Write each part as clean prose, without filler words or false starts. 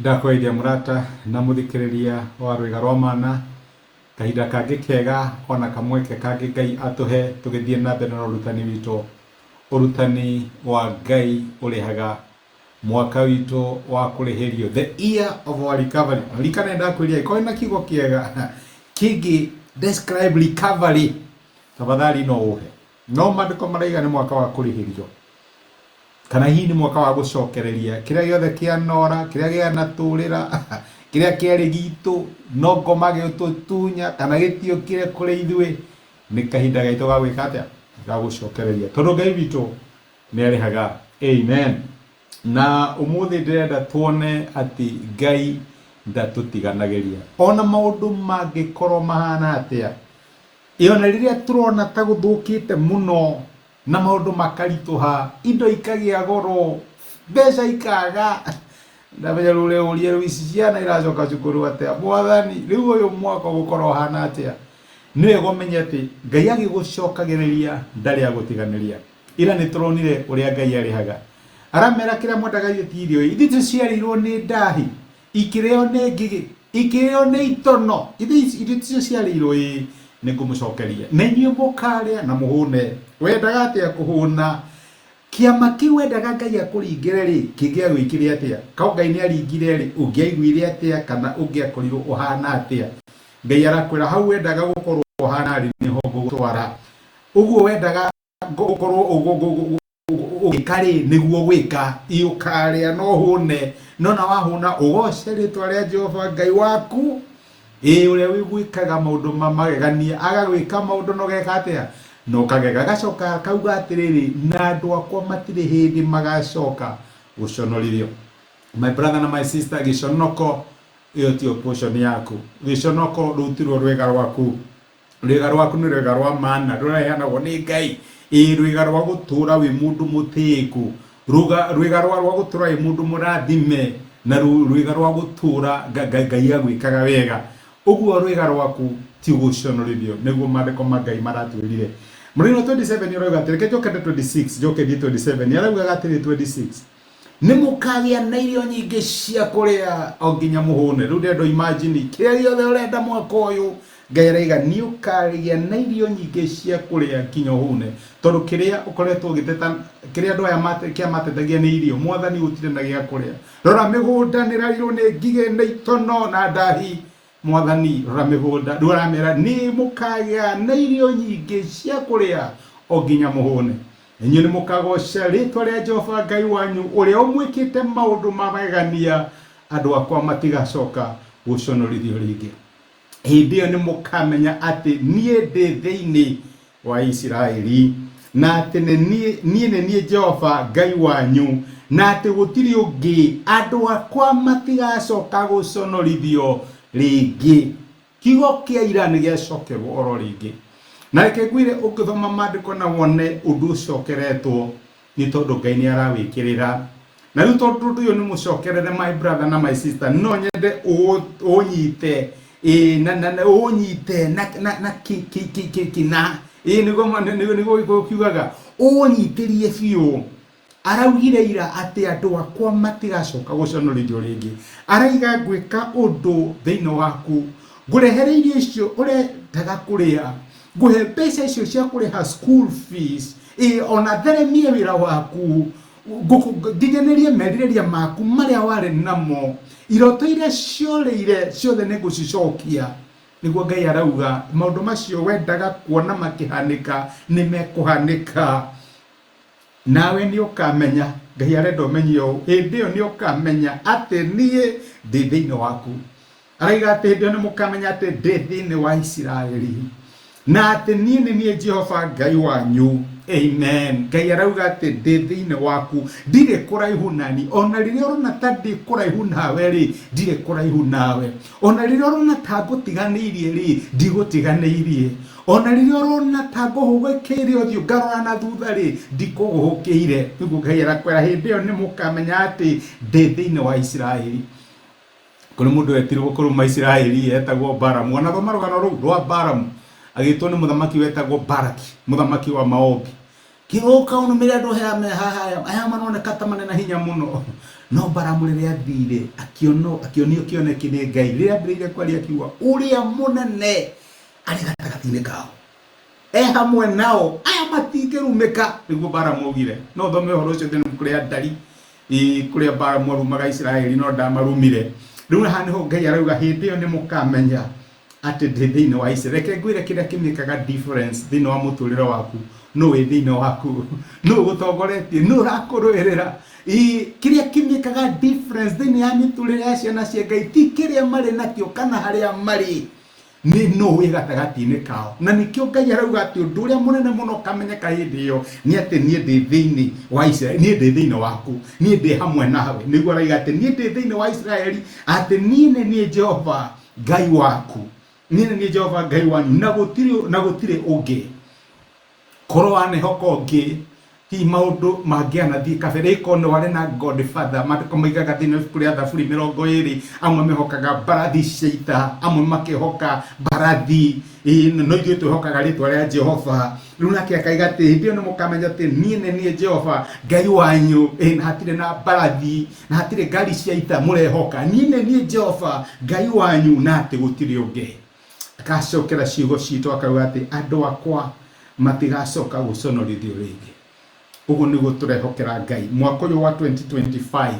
Ndakweithia murata na muthikiriria wa Rwiga rwa Mana, kahinda kangi kega ona kamweke kangi Ngai atuhe tugithie na mbere na urutani witu, urutani wa Ngai urehaga mwaka witu wa kurihirio, the year of our recovery. Rikana ndakwiria iko na kigo kiega kingi describe recovery, tafadhali no uhe no mandiko maraiga ni mwaka wa kurihirio, kana hii ni mwaka wa gucokereria kiria giothe kia nora, kiria gia naturira kiria kiari gitu no ngomage ututunya kana gitio kire kuri ithue, ni kahinda gaitu ga gwika atia ga gucokereria tondu Ngai witu ni arihaga. Amen. Na umuthi ndirenda tuone ati Ngai ndatutiganagĩria ona maundu mangikorwo mahana atia, iona riria turona ta guthukite muno na maundu makarituha, indo ikagia goro, mbeca ikaga, ndamenya rure urie ruici ciana iracoka cukuru atia, mwathani riu uyu mwaka gukorwo hana atia, niwe gomenye ati Ngai agigucokagiriria ndari agutiganiria. Ira ni turonire uria Ngai arihaga, aramera kiria mwendaga irio ithi ciarirwo ni ndahi, ikireo ni ngigi, ikireo ni itono, ithi ciarirwo ni ngumucokeria na inyuĩ mũkaria na mũhũne. Wendaga atia kuhuna kiama kiu, wendaga Ngai akũringĩre ri kĩngĩa gwĩkire atia, kau Ngai nĩ aringire ri ũngĩaiguire atia kana ũngĩakorirwo ũhana atia. Ngai arakwĩra hau wendaga gũkorwo ũhana ri nĩho ngũgũtwara, ũguo wendaga gũkorwo ũgĩkarĩ nĩguo gwĩka, ũkarĩa no hũne, no na wahũna ũgoce rĩtwa rĩa Jehova Ngai waku uria wiguikaga maundu mamagegania, agagwika maundu no geka atia no kagega, gacoka kauga atiriri na andu akwa matire hindi magacoka guconorithio. My brother na my sister, giconoko iyo ti portion yaku, giconoko rutirwo rwega rwaku. Rwega rwaku ni rwega rwa Mana ruraheanagwo ni Ngai, rwega rwa gutura wi mundu mutiku, rwega rwa gutura wi mundu murathime, na rwega rwa gutura Ngai agwikaga wega. Uguo rwega rwaku ti guconorithio, niguo mandiko ma Ngai maratwirire. Murino 27 niroga atireke joke 26 joke 27 yarauga atiri 26 ni mukagia na irio nyingi cia kuria o nginya muhune. Riu ndendo imagine kiria giothe urenda mwaka uyu, Ngai araiga ni ukagia na irio nyingi cia kuria nginya hune, tondu kiria ukoretwo ugiteta kiria andu aya matetagia ni irio, mwathani gutire na gia kuria. Rora migunda nirairwo ni ngige na itono na ndahi, mwathani rora migunda nduramera ni mukagia na irio nyingi cia kuria o nginya muhune. Inyuĩ ni mukagoca ritwa ria Jehova Ngai wanyu uria umwikite maundu mamagegania, andu akwa matigacoka guconorithio ringi. Hindi iyo ni mukamenya ati nie ndi thiini wa Isiraeli, na ati nie Jehova Ngai wanyu, na ati gutiri ungi, andu akwa matigacoka guconorithio ringi. Kiugo kia ira ni giacokerwo oro ringi. Na reke ngwire ukithoma mandiko na wone undu ucokeretwo ni tondu Ngai ni arawikirira. Na riu tondu uyu ni mucokerere, my brother na my sister, no nyende unyite na unyite na kina nigo kiugaga unyitirie biu. Araugire ira ati andu akwa matigacoka guconorithio ringi. Araiga gwika undu thiini waku, ngurehere irio icio urendaga kuria, nguhe mbeca icio cia kuriha school fees, ona theremie wira waku, nginyanĩrie merirĩria maku maria wari namo, iroto iria cioreire ciothe nĩ ngucicokia. Niguo Ngai arauga maundu macio wendaga kuona makihanika ni mekuhanika. Nawe ni ukamenya, Ngai arenda umenye ũũ, hĩndĩ ĩyo ni ukamenya ati nie ndi thiini waku. Araiga ati hĩndĩ ĩyo ni mukamenya ati ndi thiini wa Isiraeli, na ati nie Jehova Ngai wanyu. Amen. Ngai arauga ati ndi thiini waku, ndire kuraihu nani. Ona riria urona ta ndi kuraihu nawe ri, ndire kuraihu nawe. Ona riria urona ta ngutiganiirie ri, ndigutiganiirie. Ona riria urona ta nguhugikiire uthio ngarora na thutha ri, ndikuguhukiire. Niguo Ngai arakwira hindi iyo ni mukamenya ati ndi thiini wa Isiraeli. Kuri mundu wetirwo kuruma Isiraeli etagwo Balamu. Ona thoma rugano ruu rwa Balamu, agitwo ni muthamaki wetagwo Balaki, muthamaki wa Moabi. Kiroka unumire andu aya manoneka ta manena hinya muno, no Balamu riria athire akionio kioneki ni Ngai riria mbirire kwaria kiuga uria munene ari gatagati-ini kao hamwe nao aya matingirumika niguo bara maugire no thome horo ucio thini kuria ndari kuria bara mwarumaga Israeli no ndamarumire riu haha niho Ngai arauga hindi iyo ni mukamenya ati ndi thiini wa Israeli. Reke ngwire kiria kimikaga difference thiini wa muturire waku no we thiini waku no gutongoretie no rakuruirira kiria kimikaga difference thiini ya miturire ya ciana cia Ngai ti kiria mari nakio kana haria mari ni no we gatagati-ini kao na nikio Ngai arauga ati undu uria munene muno kamenyeka hindi iyo ni ati nie ndi thiini wa Israeli nie ndi thiini waku nie ndi hamwe nawe niguo arauga ati nie ndi thiini wa Israeli ati nie ni Jehova Ngai waku nie ni Jehova Ngai wanyu na gutire ungi korwo anehoka ungi hi maundu mangiana thi kabere ikono wale na Godfather matiko maigaga thini kuri Thaburi 20 amwe mehokaga barathi ciita amwe makihoka barathi no ithuĩ twĩhokaga rĩtwa rĩa Jehova rĩu nake akaiga atĩ hĩndĩ ĩyo nĩ mũkamenya atĩ niĩ Jehova Ngai wanyu na hatirĩ na barathi na hatirĩ ngari cia ita mũrehoka niĩ Jehova Ngai wanyu na atĩ gũtirĩ ũngĩ. Akacokera ciugo citũ akauga atĩ andũ akwa matigacoka gũconorithio rĩngĩ. Ugu niguo turehokera Ngai mwaka uyu wa 2025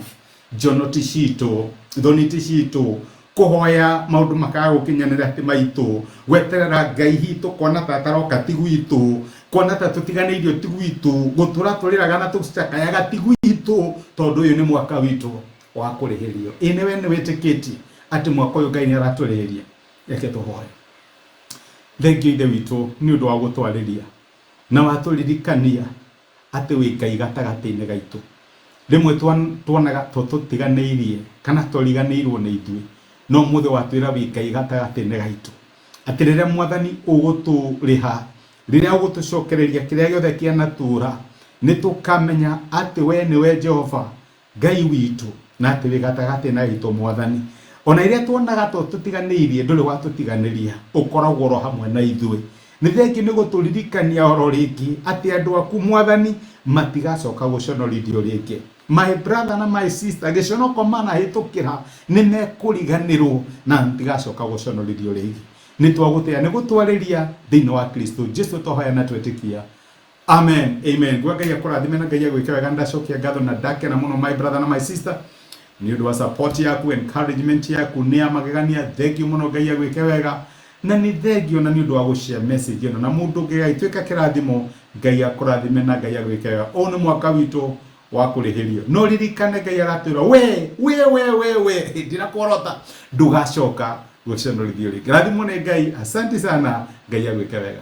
jonoti citũ thoniti citũ kuhoya maundu makaga gukinyanira ati maitu gweterera Ngai hitu kona tataroka tigwitu kona tatutiganeirio tigwitu gutura turiraga na tucakayaga tigwitu tondu uyu ni mwaka witu wa kurihirio inewe ni wetikiti ati mwaka uyu Ngai ni araturihiria. Reke tuhoye. Thengi ithe witu ni undu wa gutwariria na waturirikania ati wi Ngai gatagati-ini gaitu rimwe tuonaga tututiganeirie kana turiganirwo ni ithui no muthe watwira wi Ngai gatagati-ini gaitu ati riria mwathani uguturiha riria ugutucokereria kiria giothe kianatura ni tukamenya ati we niwe Jehova Ngai witu na ati wi gatagati-ini gaitu mwathani ona iria tuonaga tututiganeirie nduri watutiganiria ukoragwo ro hamwe na ithui ni thengi ni guturirikania oro ringi ati andu aku mwathani matigacoka guconorithio ringi. My brother na my sister giconoko mana hitukira ni mekuriganirwo na mtigacoka guconorithio ringi. Ni twagutea ni gutwariria thiini wa Kristo Jesu tohoya na twetikia. Amen. Amen. Gwa Ngai akurathime na Ngai agwike wega ndacokia ngatho na ndake na muno my brother na my sister ni undu wa support yaku encouragement yaku ni amagegania thengi muno Ngai agwike wega na ni thengio na ni undu wa gushare message ino na mundu ngigaitwika kirathimo Ngai akurathime na Ngai agwike wega. Onu mwaka witu wa kurihirio no ririkane Ngai aratwira we ndira kuorota ndugacoka guconorithio ringi. Rathimo ni Ngai. Asante sana. Ngai agwike wega.